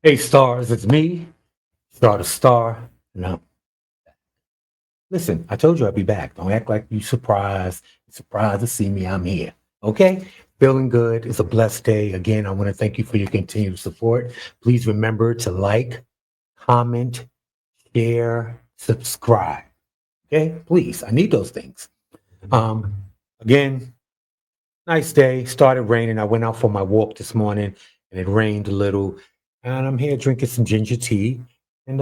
Hey stars, it's me, Star the Star. No, listen, I told you I'd be back. Don't act like you surprised. Surprised to see me. I'm here. Okay? Feeling good. It's a blessed day. Again, I want to thank you for your continued support. Please remember to like, comment, share, subscribe. Okay? Please. I need those things. Um, Again, nice day. Started raining. I went out for my walk this morning and it rained a little. And I'm here drinking some ginger tea. And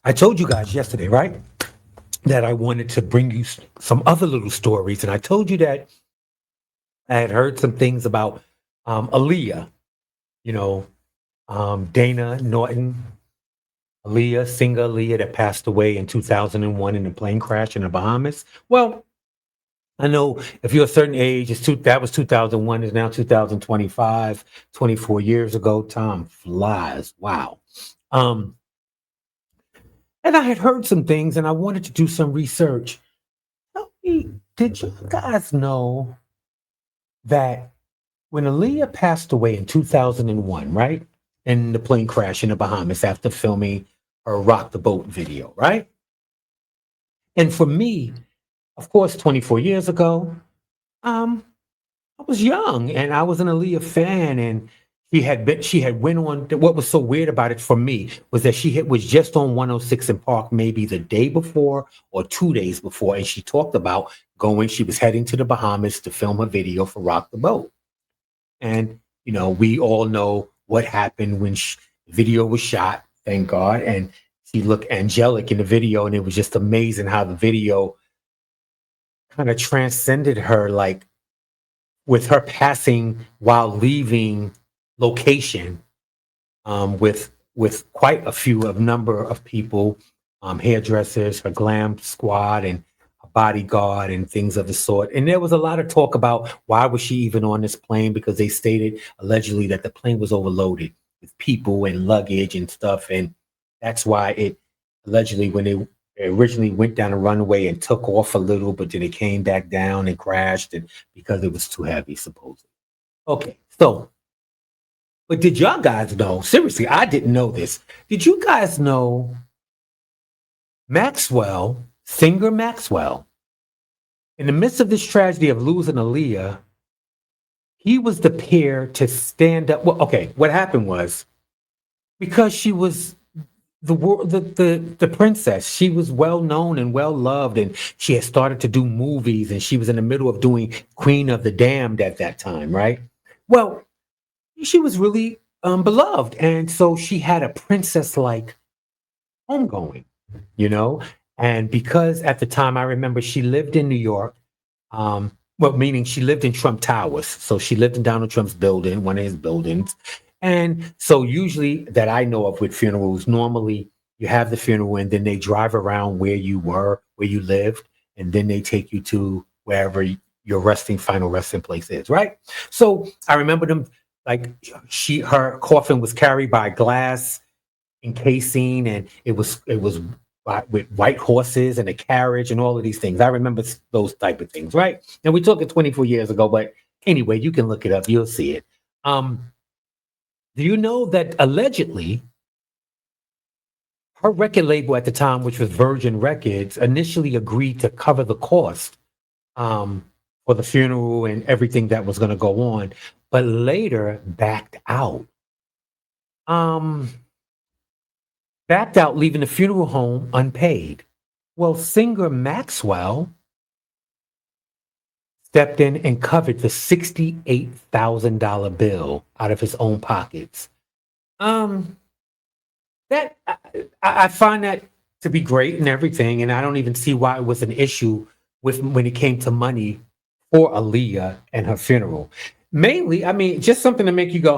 I told you guys yesterday, right, that I wanted to bring you some other little stories. And I told you that I had heard some things about Aaliyah, you know, Dana Norton, Aaliyah, singer Aaliyah that passed away in 2001 in a plane crash in the Bahamas. Well, I know if you're a certain age, that was 2001, is now 2025, 24 years ago. Time flies. Wow. Um, and I had heard some things and I wanted to do some research. Tell me, did you guys know that when Aaliyah passed away in 2001, right? In the plane crash in the Bahamas after filming her Rock the Boat video, right? And for me, of course, 24 years ago, um, I was young and I was an Aaliyah fan and she had went on. What was so weird about it for me was that was just on 106 in Park maybe the day before or 2 days before. And she talked about she was heading to the Bahamas to film a video for Rock the Boat. And, we all know what happened when the video was shot, thank God. And she looked angelic in the video. And it was just amazing how the video kind of transcended her, like with her passing while leaving location with quite a number of people, hairdressers, her glam squad, and a bodyguard, and things of the sort. And there was a lot of talk about why was she even on this plane because they stated allegedly that the plane was overloaded with people and luggage and stuff, and that's why it allegedly when they originally went down the runway and took off a little, but then it came back down and crashed, and because it was too heavy, supposedly. Okay, so but did y'all guys know? Seriously, I didn't know this. Did you guys know Maxwell, singer Maxwell, in the midst of this tragedy of losing Aaliyah, he was the pair to stand up. Well, okay, what happened was because she was the princess, she was well known and well loved, and she had started to do movies, and she was in the middle of doing Queen of the Damned at that time, right? Well, she was really beloved, and so she had a princess-like homegoing, you know. And because at the time, I remember she lived in New York, well, meaning she lived in Trump Towers, so she lived in Donald Trump's building, one of his buildings. And so usually that I know of with funerals, normally you have the funeral and then they drive around where you were, where you lived, and then they take you to wherever your final resting place is, right? So I remember them like her coffin was carried by glass encasing, and it was with white horses and a carriage and all of these things. I remember those type of things, right? And we're talking 24 years ago, but anyway, you can look it up, you'll see it. Do you know that allegedly her record label at the time, which was Virgin Records, initially agreed to cover the cost for the funeral and everything that was going to go on, but later backed out. Backed out, leaving the funeral home unpaid. Well, singer Maxwell stepped in and covered the $68,000 bill out of his own pockets. That I find that to be great and everything, and I don't even see why it was an issue when it came to money for Aaliyah and her funeral. Mainly, I mean, just something to make you go,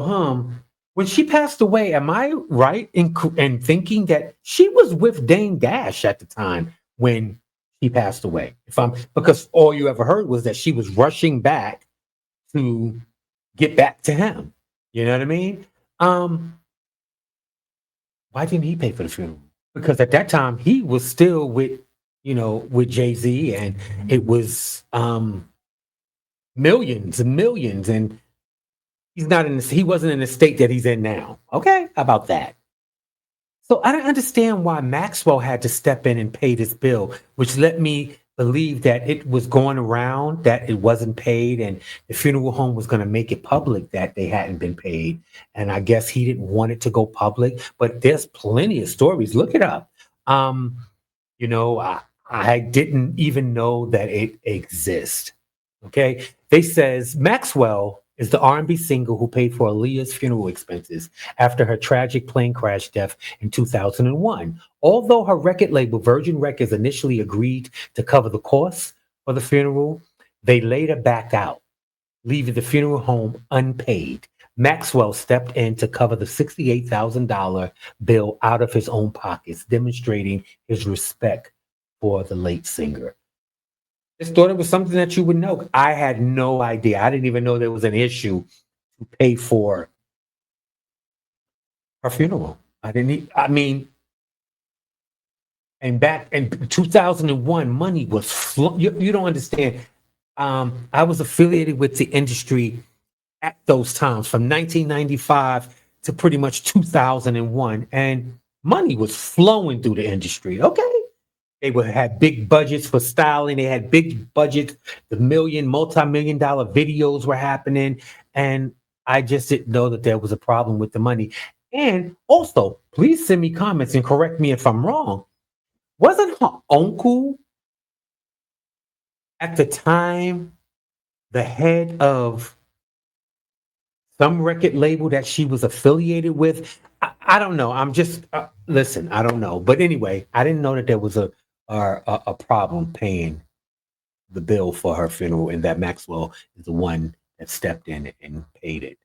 when she passed away, am I right in thinking that she was with Dame Dash at the time when she passed away? Because all you ever heard was that she was rushing back to get back to him. You know what I mean? Why didn't he pay for the funeral? Because at that time he was still with Jay-Z, and it was millions and millions, and he wasn't in the state that he's in now. Okay, how about that? So I don't understand why Maxwell had to step in and pay this bill, which let me believe that it was going around that it wasn't paid, and the funeral home was going to make it public that they hadn't been paid. And I guess he didn't want it to go public, but there's plenty of stories. Look it up. Um, I didn't even know that it exists. Okay. They says Maxwell is the R&B singer who paid for Aaliyah's funeral expenses after her tragic plane crash death in 2001. Although her record label Virgin Records initially agreed to cover the costs for the funeral, they later backed out, leaving the funeral home unpaid. Maxwell stepped in to cover the $68,000 bill out of his own pockets, demonstrating his respect for the late singer. Just thought it was something that you would know. I had no idea. I didn't even know there was an issue to pay for her funeral. I mean, and back in 2001, money was you don't understand. I was affiliated with the industry at those times from 1995 to pretty much 2001, and money was flowing through the industry. Okay. They would have big budgets for styling. They had big budgets. The multi-million dollar videos were happening. And I just didn't know that there was a problem with the money. And also, please send me comments and correct me if I'm wrong. Wasn't her uncle at the time the head of some record label that she was affiliated with? I don't know. I'm just, listen, I don't know. But anyway, I didn't know that there was a problem paying the bill for her funeral, and that Maxwell is the one that stepped in and paid it.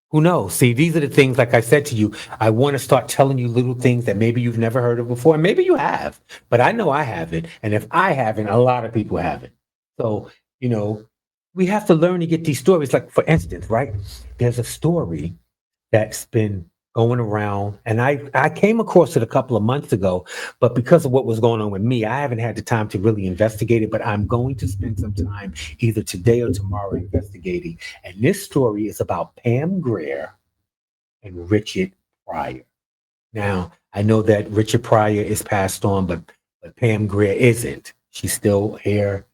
Who knows? See, these are the things, like I said to you, I want to start telling you little things that maybe you've never heard of before, and maybe you have, but I know I haven't. And if I haven't, a lot of people haven't. So, we have to learn to get these stories. Like, for instance, right? There's a story that's been going around, and I came across it a couple of months ago, but because of what was going on with me, I haven't had the time to really investigate it, but I'm going to spend some time either today or tomorrow investigating. And this story is about Pam Grier and Richard Pryor. Now, I know that Richard Pryor is passed on, but Pam Grier isn't. She's still here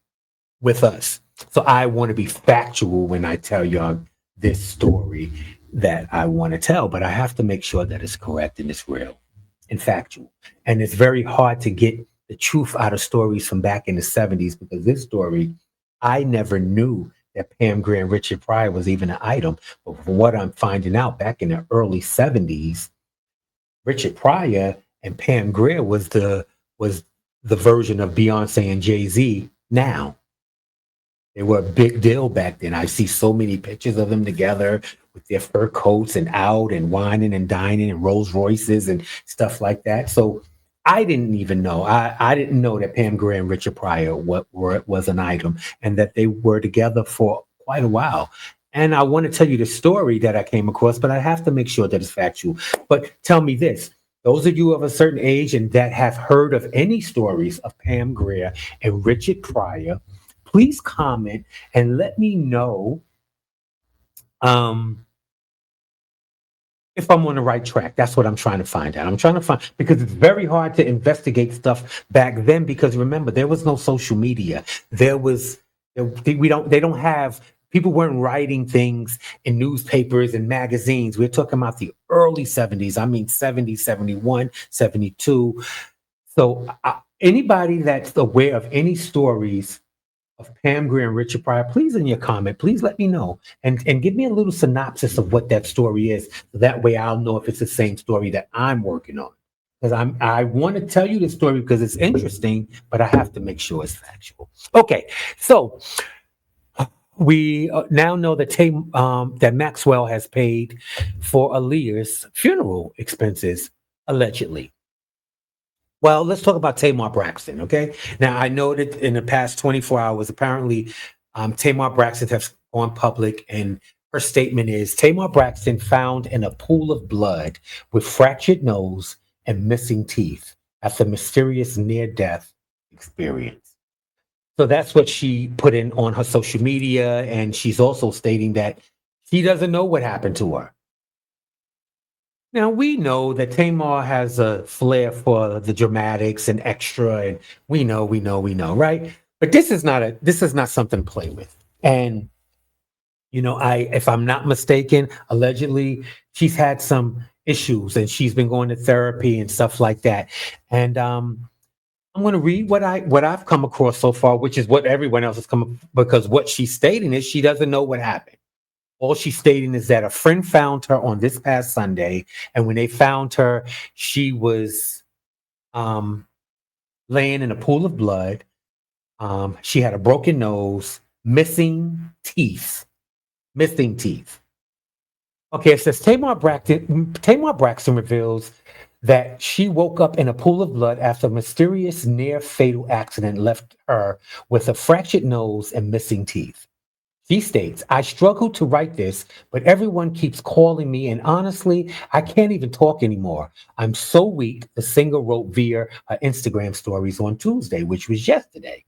with us. So I want to be factual when I tell y'all this story that I want to tell, but I have to make sure that it's correct and it's real and factual. And it's very hard to get the truth out of stories from back in the 70s, because this story, I never knew that Pam Grier and Richard Pryor was even an item. But from what I'm finding out, back in the early 70s, Richard Pryor and Pam Grier was the version of Beyonce and Jay-Z now. They were a big deal back then. I see so many pictures of them together with their fur coats and out and whining and dining and Rolls Royces and stuff like that. So I didn't even know. I didn't know that Pam Grier and Richard Pryor was an item, and that they were together for quite a while. And I want to tell you the story that I came across, but I have to make sure that it's factual. But tell me this. Those of you of a certain age and that have heard of any stories of Pam Grier and Richard Pryor, please comment and let me know if I'm on the right track. That's what I'm trying to find out. I'm trying to find, because it's very hard to investigate stuff back then, because remember, there was no social media. They don't have, people weren't writing things in newspapers and magazines. We're talking about the early 70s. I mean, 70, 71, 72. So anybody that's aware of any stories of Pam Grier and Richard Pryor, please in your comment, please let me know and give me a little synopsis of what that story is. So that way I'll know if it's the same story that I'm working on. Because I want to tell you the story because it's interesting, but I have to make sure it's factual. Okay, so we now know that that Maxwell has paid for Aaliyah's funeral expenses, allegedly. Well, let's talk about Tamar Braxton, okay? Now, I know that in the past 24 hours, apparently, Tamar Braxton has gone public, and her statement is, Tamar Braxton found in a pool of blood with fractured nose and missing teeth after mysterious near-death experience. So that's what she put in on her social media. And she's also stating that she doesn't know what happened to her. Now, we know that Tamar has a flair for the dramatics and extra, and we know, right? But this is not something to play with. And if I'm not mistaken, allegedly she's had some issues and she's been going to therapy and stuff like that. And I'm going to read what I've come across so far, which is what everyone else has come, because what she's stating is she doesn't know what happened. All she's stating is that a friend found her on this past Sunday, and when they found her, she was um, laying in a pool of blood. She had a broken nose, missing teeth. Okay, it says Tamar Braxton reveals that she woke up in a pool of blood after a mysterious near fatal accident left her with a fractured nose and missing teeth. She states, I struggled to write this, but everyone keeps calling me, and honestly, I can't even talk anymore. I'm so weak, the singer wrote via her Instagram stories on Tuesday, which was yesterday.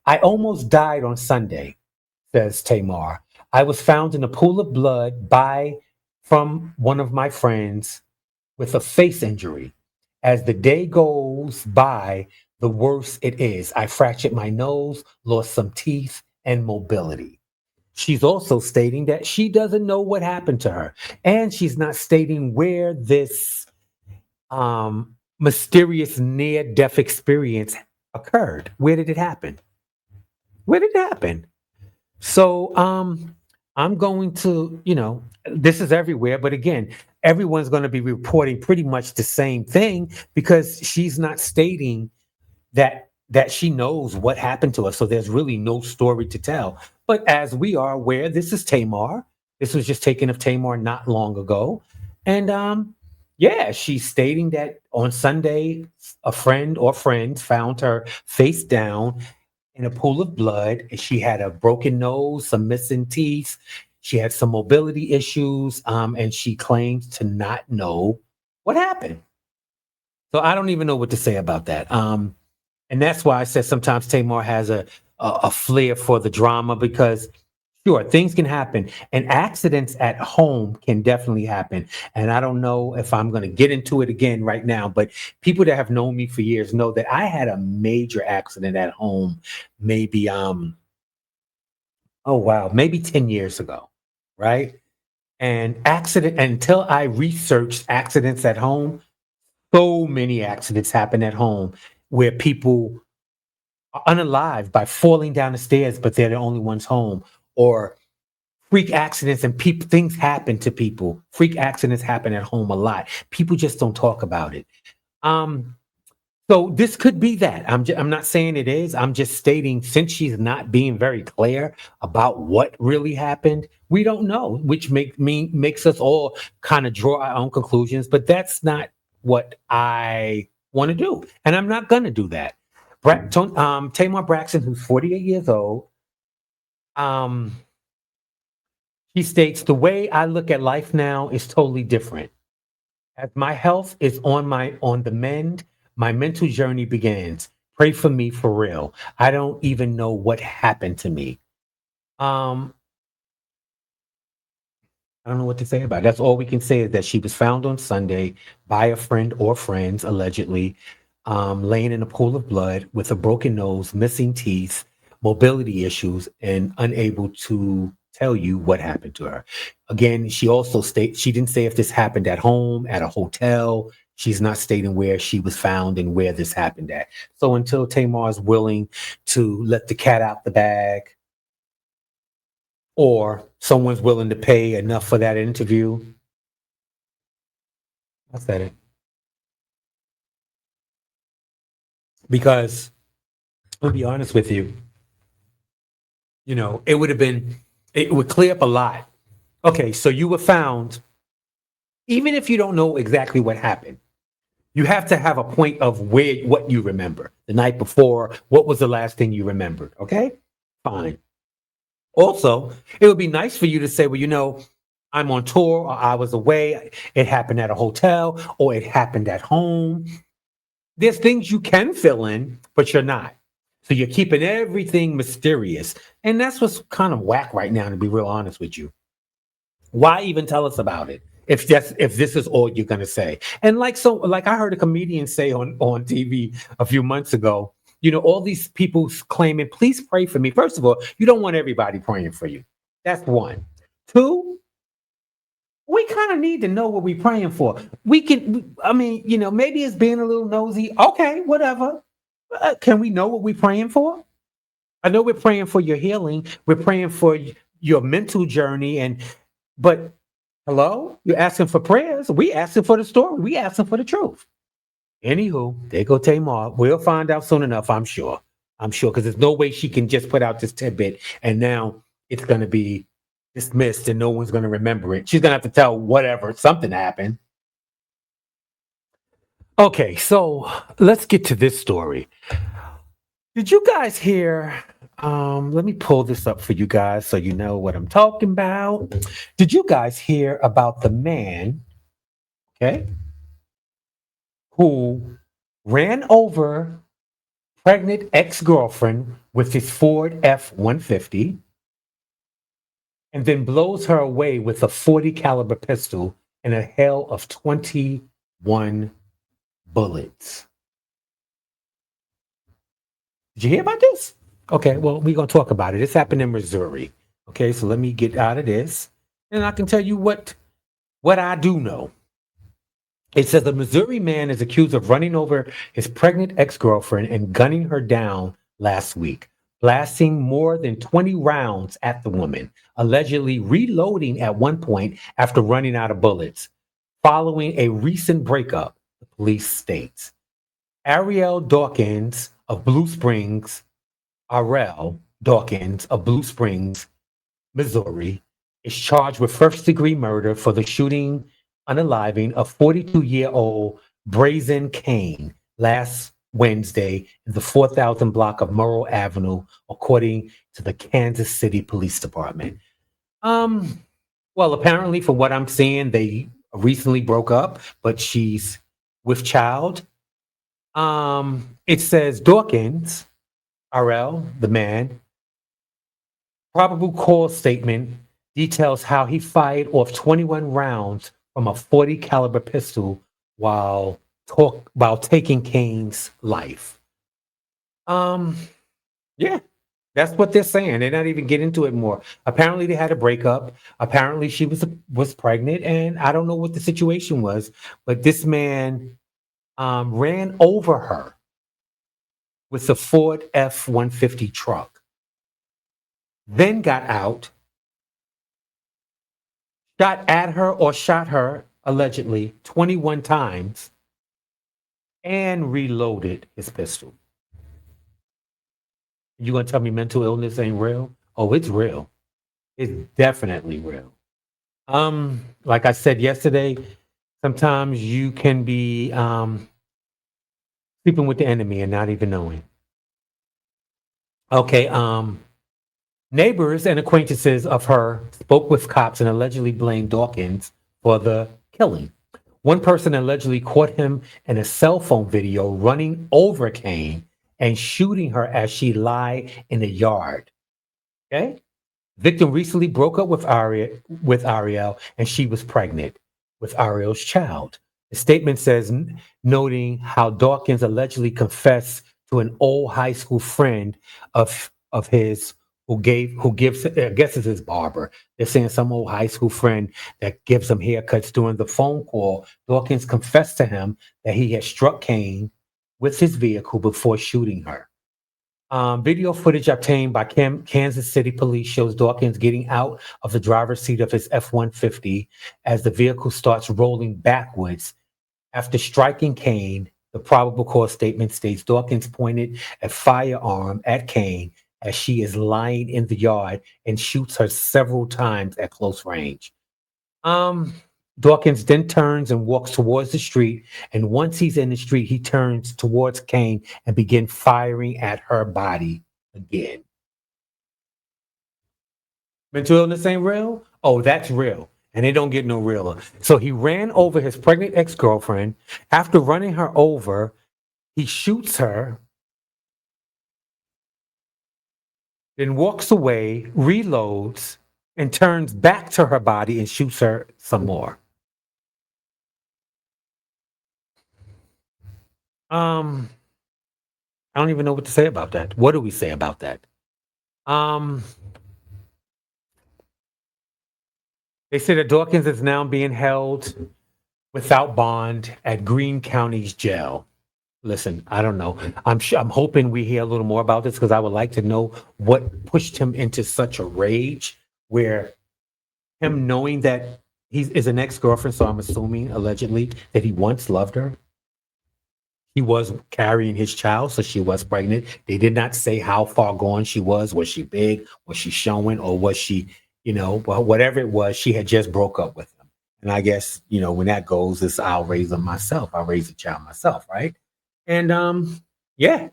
I almost died on Sunday, says Tamar. I was found in a pool of blood from one of my friends with a face injury. As the day goes by, the worse it is. I fractured my nose, lost some teeth, and mobility. She's also stating that she doesn't know what happened to her, and she's not stating where this mysterious near-death experience occurred. Where did it happen? Where did it happen? So I'm going to, this is everywhere, but again, everyone's going to be reporting pretty much the same thing because she's not stating that she knows what happened to us. So there's really no story to tell. But as we are aware, this is Tamar. This was just taken of Tamar not long ago. And yeah, she's stating that on Sunday, a friend or friends found her face down in a pool of blood. She had a broken nose, some missing teeth. She had some mobility issues, and she claims to not know what happened. So I don't even know what to say about that. And that's why I said sometimes Tamar has a flair for the drama because sure, things can happen and accidents at home can definitely happen. And I don't know if I'm going to get into it again right now, but people that have known me for years know that I had a major accident at home, maybe, oh wow, maybe 10 years ago, right? And until I researched accidents at home, so many accidents happen at home where people are unalive by falling down the stairs, but they're the only ones home, or freak accidents and things happen to people. Freak accidents happen at home a lot. People just don't talk about it. Um, so this could be that. I'm not saying it is. I'm just stating since she's not being very clear about what really happened, we don't know, which makes us all kind of draw our own conclusions. But that's not what I want to do, and I'm not going to do that. Tamar Braxton, who's 48 years old, um, he states, the way I look at life now is totally different. As my health is on the mend, my mental journey begins. Pray for me for real. I don't even know what happened to me. Um, I don't know what to say about it. That's all we can say is that she was found on Sunday by a friend or friends, allegedly, laying in a pool of blood with a broken nose, missing teeth, mobility issues, and unable to tell you what happened to her. Again, she also states she didn't say if this happened at home, at a hotel. She's not stating where she was found and where this happened at. So until Tamar is willing to let the cat out the bag, or someone's willing to pay enough for that interview, I said it. Because I'll be honest with you, it would clear up a lot. Okay, so you were found, even if you don't know exactly what happened, you have to have a point of what you remember the night before. What was the last thing you remembered? Okay, fine. Also, it would be nice for you to say, well, I'm on tour or I was away. It happened at a hotel or it happened at home. There's things you can fill in, but you're not. So you're keeping everything mysterious. And that's what's kind of whack right now, to be real honest with you. Why even tell us about it? If this is all you're gonna say. And like I heard a comedian say on TV a few months ago, all these people claiming, please pray for me. First of all, you don't want everybody praying for you. That's one. Two, we kind of need to know what we're praying for. I mean, maybe it's being a little nosy. Okay, whatever. Can we know what we're praying for? I know we're praying for your healing. We're praying for your mental journey. But hello, you're asking for prayers. We asking for the story. We asking for the truth. Anywho, there go Tamar. We'll find out soon enough, I'm sure. I'm sure, because there's no way she can just put out this tidbit and now it's going to be dismissed and no one's going to remember it. She's going to have to tell whatever, something happened. Okay, so let's get to this story. Did you guys hear? Let me pull this up for you guys so you know what I'm talking about. Did you guys hear about the man, okay, who ran over pregnant ex-girlfriend with his Ford F-150 and then blows her away with a 40 caliber pistol and a hail of 21 bullets? Did you hear about this? Okay, well, we're going to talk about it. This happened in Missouri. Okay, so let me get out of this and I can tell you what I do know. It says a Missouri man is accused of running over his pregnant ex-girlfriend and gunning her down last week, blasting more than 20 rounds at the woman, allegedly reloading at one point after running out of bullets, following a recent breakup, the police states. Ariel Dawkins of Blue Springs, Missouri, is charged with first-degree murder for the shooting unaliving a 42-year-old Brazen Kane last Wednesday in the 4,000 block of Murrow Avenue, according to the Kansas City Police Department. Well, apparently, from what I'm seeing, they recently broke up, but she's with child. It says Dawkins, RL, the man, probable cause statement details how he fired off 21 rounds from a 40 caliber pistol while taking Kane's life. Yeah, that's what they're saying. They're not even getting into it more. Apparently, they had a breakup. Apparently, she was pregnant, and I don't know what the situation was, but this man ran over her with the Ford F-150 truck, then got out, shot at her or shot her, allegedly, 21 times, and reloaded his pistol. You gonna tell me mental illness ain't real? Oh, it's real. It's definitely real. Like I said yesterday, sometimes you can be sleeping with the enemy and not even knowing. Okay, neighbors and acquaintances of her spoke with cops and allegedly blamed Dawkins for the killing. One person allegedly caught him in a cell phone video running over Kane and shooting her as she lay in the yard. Okay? Victim recently broke up with Ariel, and she was pregnant with Ariel's child. The statement says, noting how Dawkins allegedly confessed to an old high school friend of his who gives, I guess it's his barber. They're saying some old high school friend that gives him haircuts. During the phone call, Dawkins confessed to him that he had struck Kane with his vehicle before shooting her. Video footage obtained by Kansas City police shows Dawkins getting out of the driver's seat of his F-150 as the vehicle starts rolling backwards. After striking Kane, the probable cause statement states Dawkins pointed a firearm at Kane as she is lying in the yard and shoots her several times at close range. Dawkins then turns and walks towards the street, and once he's in the street, he turns towards Kane and begins firing at her body again. Mental illness ain't real? Oh, that's real. And it don't get no realer. So he ran over his pregnant ex-girlfriend. After running her over, he shoots her then walks away, reloads, and turns back to her body and shoots her some more. Um, I don't even know what to say about that. What do we say about that? Um, they say that Dawkins is now being held without bond at Greene County's jail. Listen, I don't know. I'm hoping we hear a little more about this because I would like to know what pushed him into such a rage where him knowing that he is an ex-girlfriend, so I'm assuming allegedly that he once loved her. He was carrying his child, so she was pregnant. They did not say how far gone she was. Was she big? Was she showing? Or was she, well, whatever it was, she had just broke up with him. And I guess, when that goes, it's I'll raise them myself. I'll raise the child myself, right? And yeah,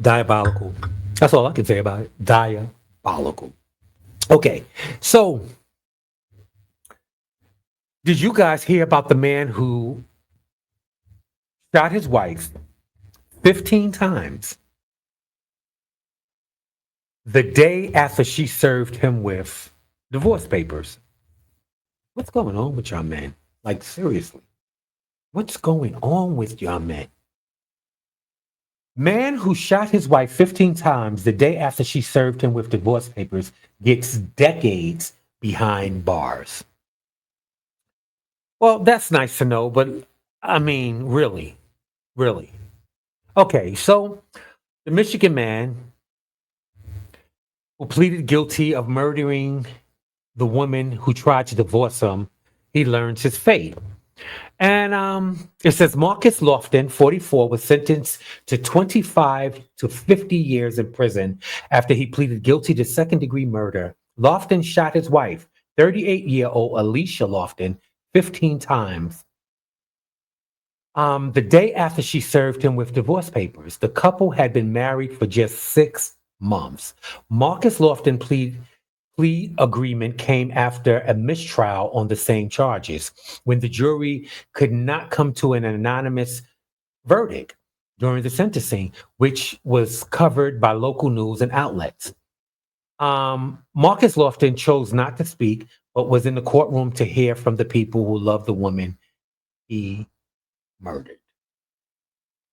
diabolical. That's all I can say about it. Diabolical. Okay, so did you guys hear about the man who shot his wife 15 times the day after she served him with divorce papers? What's going on with y'all men? Like, seriously, what's going on with y'all men? Man who shot his wife 15 times the day after she served him with divorce papers gets decades behind bars. Well, that's nice to know, but I mean, really, really. Okay, so the Michigan man who pleaded guilty of murdering the woman who tried to divorce him, he learns his fate. And it says Marcus Lofton, 44, was sentenced to 25 to 50 years in prison after he pleaded guilty to second-degree murder. Lofton shot his wife, 38-year-old Alicia Lofton, 15 times. The day after she served him with divorce papers, the couple had been married for just 6 months. Marcus Lofton plea agreement came after a mistrial on the same charges when the jury could not come to an anonymous verdict during the sentencing, which was covered by local news and outlets. Marcus Lofton chose not to speak, but was in the courtroom to hear from the people who loved the woman he murdered.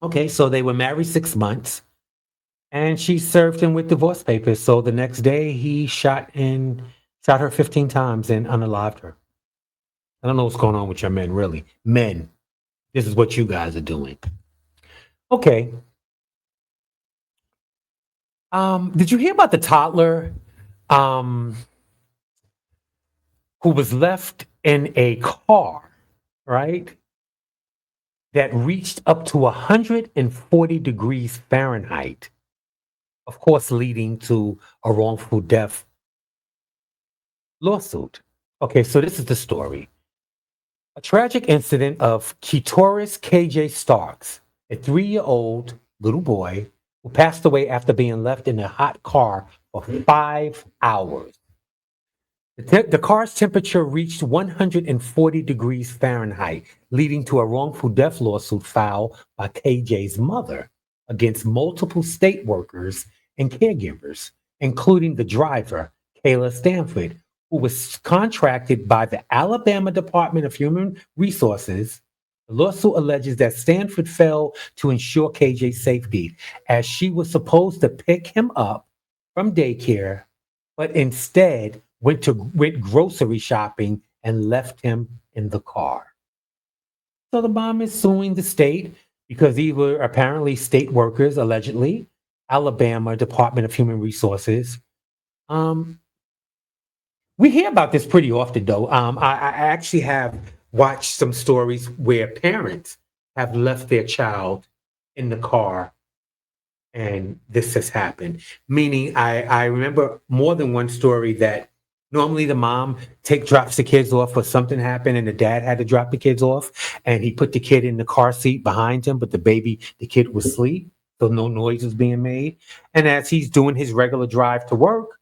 Okay, so they were married 6 months. And she served him with divorce papers. So the next day he shot her 15 times and unalived her. I don't know what's going on with your men, really. Men, this is what you guys are doing. Okay. Did you hear about the toddler who was left in a car, right? That reached up to 140 degrees Fahrenheit, of course, leading to a wrongful death lawsuit. Okay, so this is the story. A tragic incident of Ketoris KJ Starks, a 3-year-old little boy who passed away after being left in a hot car for 5 hours. The car's temperature reached 140 degrees Fahrenheit, leading to a wrongful death lawsuit filed by KJ's mother against multiple state workers and caregivers, including the driver, Kayla Stanford, who was contracted by the Alabama Department of Human Resources. The lawsuit alleges that Stanford failed to ensure KJ's safety as she was supposed to pick him up from daycare, but instead went grocery shopping and left him in the car. So the mom is suing the state because these were apparently state workers, allegedly, Alabama Department of Human Resources. We hear about this pretty often, though. I actually have watched some stories where parents have left their child in the car and this has happened. Meaning, I remember more than one story that normally the mom drops the kids off or something happened and the dad had to drop the kids off and he put the kid in the car seat behind him, but the kid was asleep, so no noise was being made. And as he's doing his regular drive to work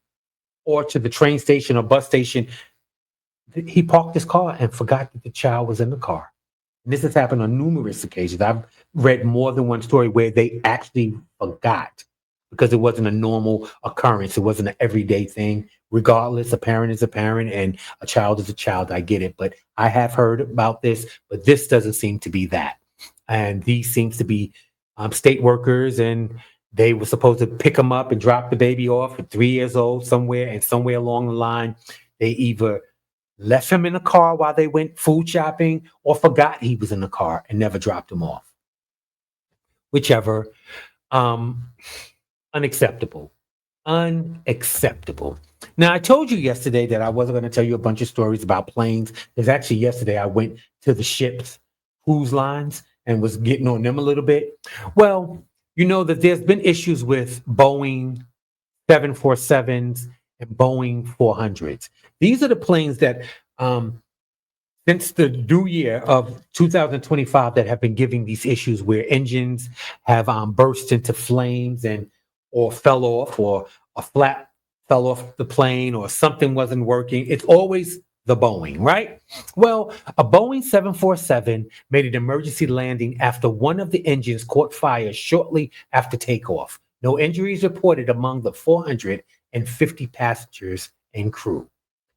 or to the train station or bus station, he parked his car and forgot that the child was in the car. And this has happened on numerous occasions. I've read more than one story where they actually forgot because it wasn't a normal occurrence. It wasn't an everyday thing. Regardless, a parent is a parent and a child is a child. I get it. But I have heard about this, but this doesn't seem to be that. And these seems to be state workers, and they were supposed to pick them up and drop the baby off at 3 years old somewhere, and somewhere along the line, they either left him in the car while they went food shopping or forgot he was in the car and never dropped him off. Whichever. Um, Unacceptable. Unacceptable. Now, I told you yesterday that I wasn't going to tell you a bunch of stories about planes. Because actually, yesterday I went to the ship's cruise lines and was getting on them a little bit. Well, you know that there's been issues with Boeing 747s and Boeing 400s. These are the planes that, since the new year of 2025, that have been giving these issues where engines have burst into flames and or fell off, or a flap fell off the plane, or something wasn't working. It's always the Boeing, right? Well, a Boeing 747 made an emergency landing after one of the engines caught fire shortly after takeoff. No injuries reported among the 450 passengers and crew.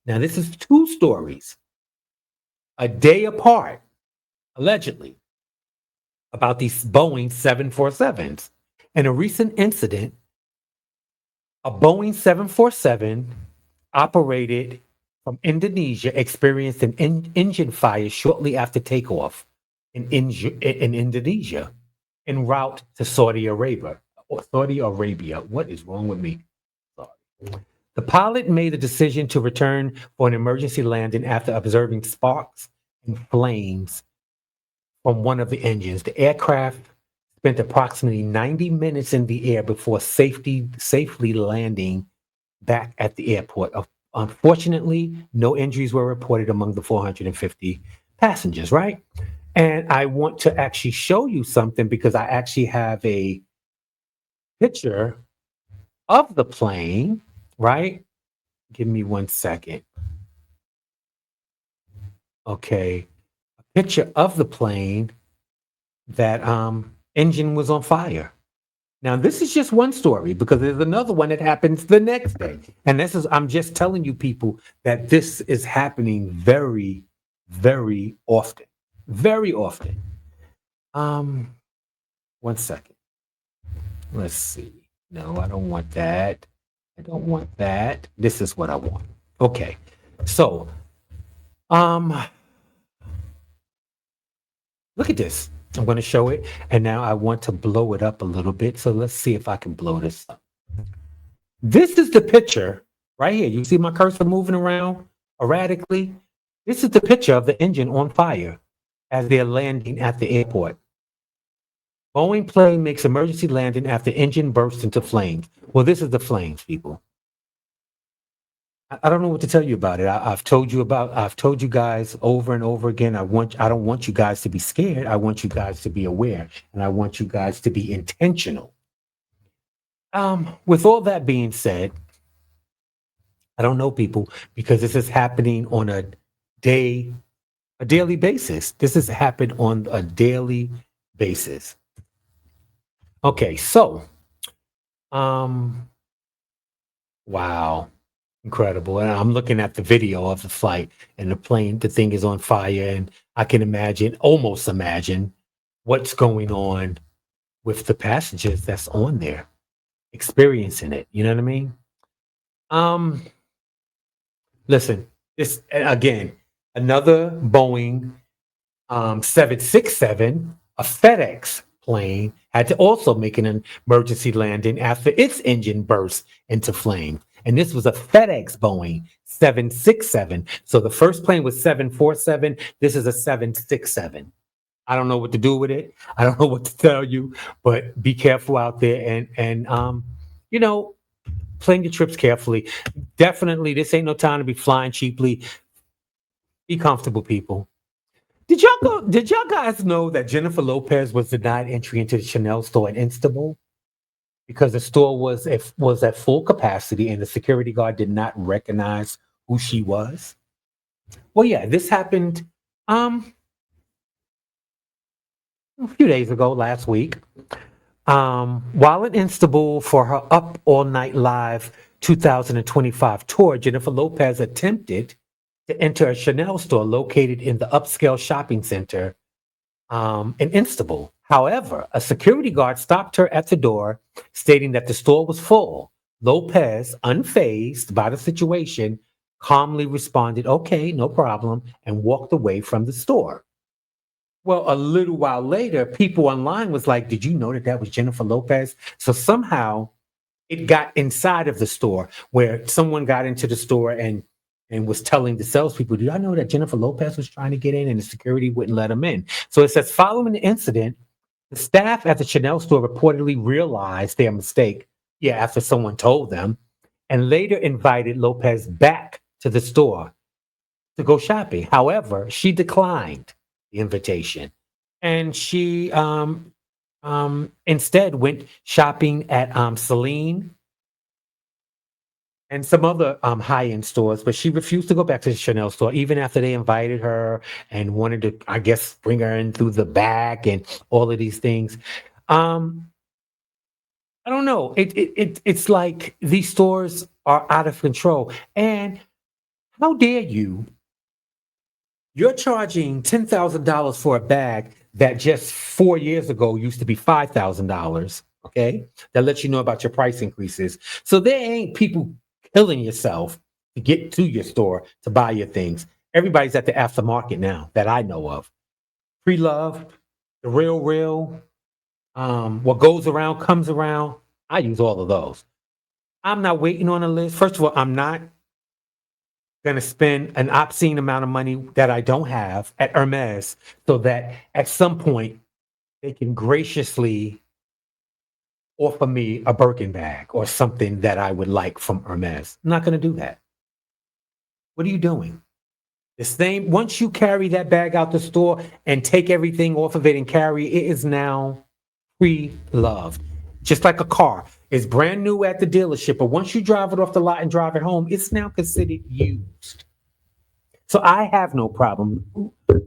Now, this is two stories a day apart, allegedly, about these Boeing 747s. In a recent incident, a Boeing 747 operated from Indonesia experienced an engine fire shortly after takeoff in Indonesia en route to Saudi Arabia. What is wrong with me? Sorry. The pilot made the decision to return for an emergency landing after observing sparks and flames from one of the engines. The aircraft spent approximately 90 minutes in the air before safely landing back at the airport. Unfortunately, no injuries were reported among the 450 passengers, right? And I want to actually show you something because I actually have a picture of the plane, right? Give me 1 second. Okay. A picture of the plane that engine was on fire. Now, this is just one story because there's another one that happens the next day. And I'm just telling you people that this is happening very, very often. Very often. 1 second. Let's see. No, I don't want that. I don't want that. This is what I want. Okay. So, look at this. I'm going to show it. And now I want to blow it up a little bit. So let's see if I can blow this up. This is the picture right here. You see my cursor moving around erratically? This is the picture of the engine on fire as they're landing at the airport. Boeing plane makes emergency landing after engine bursts into flames. Well, this is the flames, people. I don't know what to tell you about it. I've told you guys over and over again. I don't want you guys to be scared. I want you guys to be aware, and I want you guys to be intentional. With all that being said, I don't know people because this is happening on a daily basis. This has happened on a daily basis. Okay, so, wow. Incredible. And I'm looking at the video of the flight and the thing is on fire. And I can almost imagine what's going on with the passengers that's on there, experiencing it. You know what I mean? Listen, this again, another Boeing 767, a FedEx plane, had to also make an emergency landing after its engine burst into flame. And this was a FedEx Boeing 767. So the first plane was 747. This is a 767. I don't know what to do with it. I don't know what to tell you, but be careful out there and plan your trips carefully. Definitely, this ain't no time to be flying cheaply. Be comfortable, people. Did y'all guys know that Jennifer Lopez was denied entry into the Chanel store in Istanbul? Because the store was at full capacity and the security guard did not recognize who she was. Well, yeah, this happened a few days ago, last week. While in Istanbul for her Up All Night Live 2025 tour, Jennifer Lopez attempted to enter a Chanel store located in the upscale shopping center in Istanbul. However, a security guard stopped her at the door, stating that the store was full. Lopez, unfazed by the situation, calmly responded, "Okay, no problem," and walked away from the store. Well, a little while later, people online was like, "Did you know that that was Jennifer Lopez?" So somehow it got inside of the store where someone got into the store and was telling the salespeople, "Do y'all know that Jennifer Lopez was trying to get in and the security wouldn't let him in?" So it says, following the incident, the staff at the Chanel store reportedly realized their mistake, yeah, after someone told them, and later invited Lopez back to the store to go shopping. However, she declined the invitation, and she instead went shopping at Celine and some other high-end stores, but she refused to go back to the Chanel store even after they invited her and wanted to, I guess, bring her in through the back and all of these things. Um, I don't know. It's like these stores are out of control. And how dare you? You're charging $10,000 for a bag that just 4 years ago used to be $5,000. Okay, that lets you know about your price increases. So there ain't people killing yourself to get to your store to buy your things. Everybody's at the aftermarket now that I know of. Pre-loved, the real, what goes around comes around. I use all of those. I'm not waiting on a list. First of all, I'm not going to spend an obscene amount of money that I don't have at Hermes so that at some point they can graciously offer me a Birkin bag or something that I would like from Hermes. I'm not going to do that. What are you doing? The same, once you carry that bag out the store and take everything off of it and carry, it is now pre-loved. Just like a car. It's brand new at the dealership, but once you drive it off the lot and drive it home, it's now considered used. So I have no problem.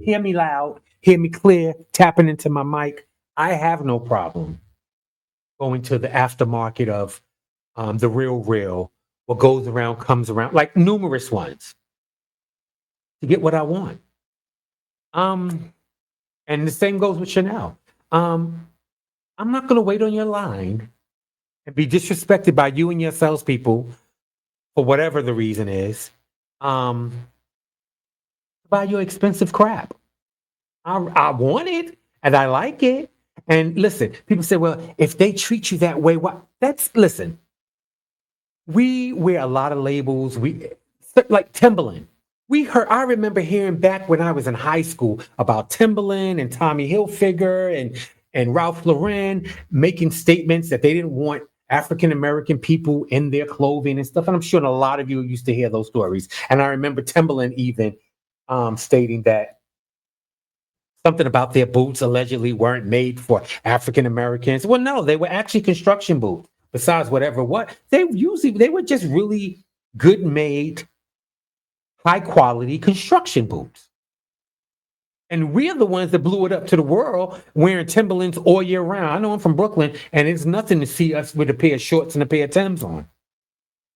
Hear me loud, hear me clear, tapping into my mic. I have no problem going to the aftermarket of the real, what goes around comes around, like numerous ones to get what I want. Um, and the same goes with Chanel. Um, I'm not going to wait on your line and be disrespected by you and your salespeople for whatever the reason is. Um, to buy your expensive crap. I want it and I like it. And listen, people say, well, if they treat you that way, what? Listen, we wear a lot of labels. We like Timberland. I remember hearing back when I was in high school about Timberland and Tommy Hilfiger and Ralph Lauren making statements that they didn't want African American people in their clothing and stuff. And I'm sure a lot of you used to hear those stories. And I remember Timberland even stating that something about their boots allegedly weren't made for African Americans. Well, no, they were actually construction boots. Besides whatever, what they were just really good made, high quality construction boots. And we're the ones that blew it up to the world wearing Timberlands all year round. I know I'm from Brooklyn, and it's nothing to see us with a pair of shorts and a pair of Timbs on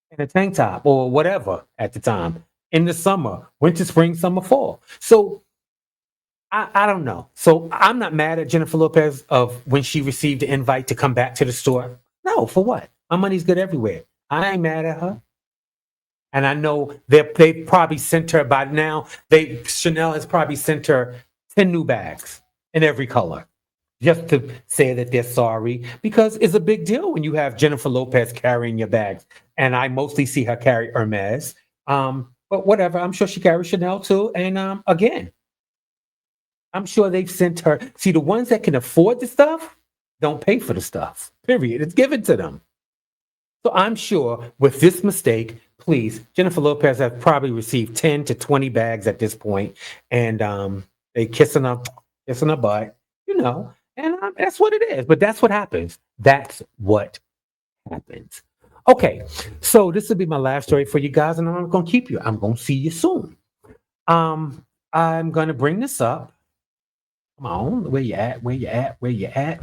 and a tank top or whatever at the time in the summer, winter, spring, summer, fall. So I don't know. So I'm not mad at Jennifer Lopez of when she received the invite to come back to the store. No, for what? My money's good everywhere. I ain't mad at her. And I know they probably sent her by now. Chanel has probably sent her 10 new bags in every color just to say that they're sorry because it's a big deal when you have Jennifer Lopez carrying your bags. And I mostly see her carry Hermes. But whatever, I'm sure she carries Chanel too. And again, I'm sure they've sent her. See, the ones that can afford the stuff don't pay for the stuff, period. It's given to them. So I'm sure with this mistake, please, Jennifer Lopez has probably received 10 to 20 bags at this point, and they kissing her butt, and that's what it is. But that's what happens. That's what happens. Okay, so this will be my last story for you guys, and I'm not going to keep you. I'm going to see you soon. I'm going to bring this up. Come on, where you at? Where you at? Where you at?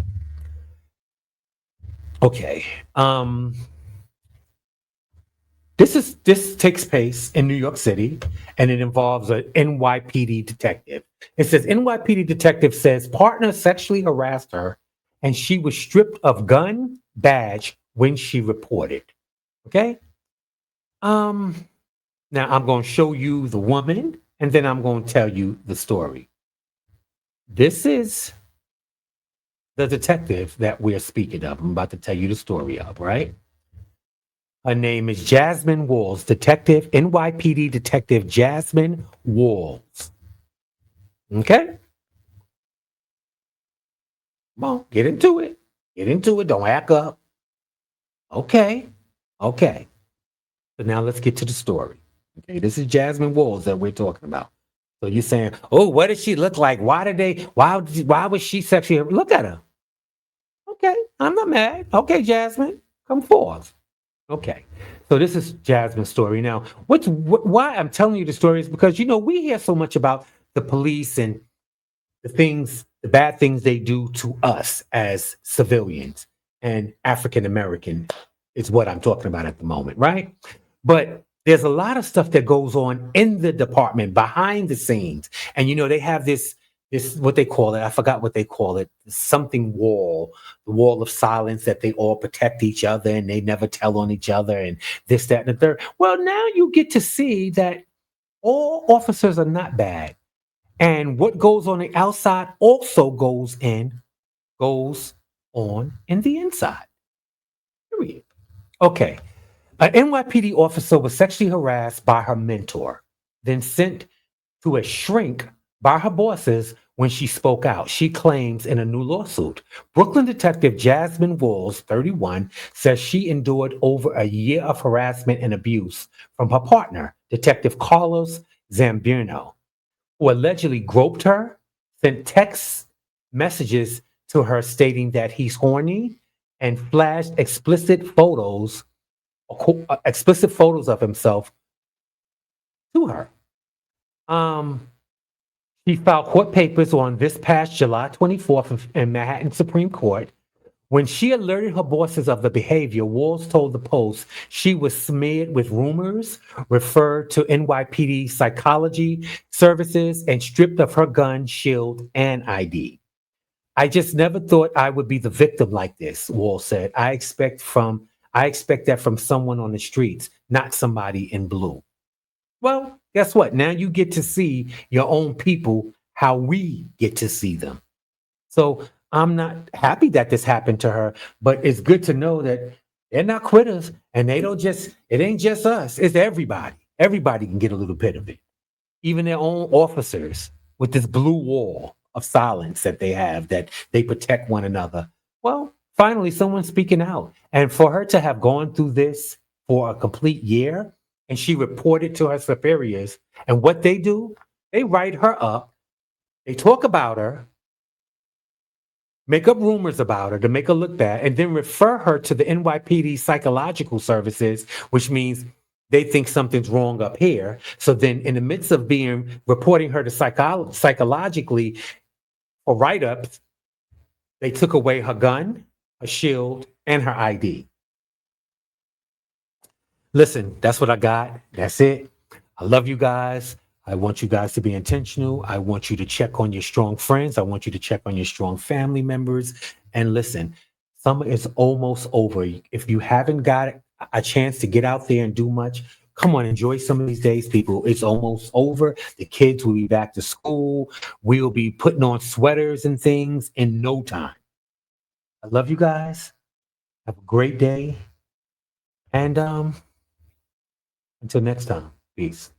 Okay. This takes place in New York City, and it involves an NYPD detective. It says NYPD detective says partner sexually harassed her, and she was stripped of gun badge when she reported. Okay. Um. Now I'm going to show you the woman, and then I'm going to tell you the story. This is the detective that we're speaking of. I'm about to tell you the story of, right? Her name is Jasmine Walls, Detective, NYPD Detective Jasmine Walls. Okay? Come on, get into it. Get into it. Don't act up. Okay. Okay. So now let's get to the story. Okay, this is Jasmine Walls that we're talking about. So you're saying, oh, what does she look like? Why was she sexually? Look at her. Okay, I'm not mad. Okay, Jasmine, come forth. Okay. So this is Jasmine's story. Now, why I'm telling you the story is because we hear so much about the police and the bad things they do to us as civilians and African American is what I'm talking about at the moment, right? But there's a lot of stuff that goes on in the department behind the scenes, and they have this what they call it. I forgot what they call it. Something wall, the wall of silence that they all protect each other and they never tell on each other and this, that, and the third. Well, now you get to see that all officers are not bad. And what goes on the outside also goes on in the inside. Period. Okay. An NYPD officer was sexually harassed by her mentor, then sent to a shrink by her bosses when she spoke out, she claims in a new lawsuit. Brooklyn detective Jasmine Walls, 31, says she endured over a year of harassment and abuse from her partner, Detective Carlos Zambirno, who allegedly groped her, sent text messages to her stating that he's horny, and flashed explicit photos of himself to her. Um, She filed court papers on this past July 24th in Manhattan Supreme Court. When she alerted her bosses of the behavior, Walls told the Post she was smeared with rumors, referred to NYPD psychology services, and stripped of her gun, shield, and ID. I just never thought I would be the victim like this, Walls said. I expect that from someone on the streets, not somebody in blue. Well, guess what? Now you get to see your own people how we get to see them. So I'm not happy that this happened to her, but it's good to know that they're not quitters and it ain't just us, it's everybody. Everybody can get a little bit of it. Even their own officers with this blue wall of silence that they have that they protect one another. Well, finally, someone's speaking out. And for her to have gone through this for a complete year and she reported to her superiors, and what they do, they write her up, they talk about her, make up rumors about her to make her look bad, and then refer her to the NYPD psychological services, which means they think something's wrong up here. So then, in the midst of being reporting her to psychologically for write ups, they took away her gun, her shield, and her ID. Listen, that's what I got. That's it. I love you guys. I want you guys to be intentional. I want you to check on your strong friends. I want you to check on your strong family members. And listen, summer is almost over. If you haven't got a chance to get out there and do much, come on, enjoy some of these days, people. It's almost over. The kids will be back to school. We'll be putting on sweaters and things in no time. I love you guys. Have a great day. And until next time, peace.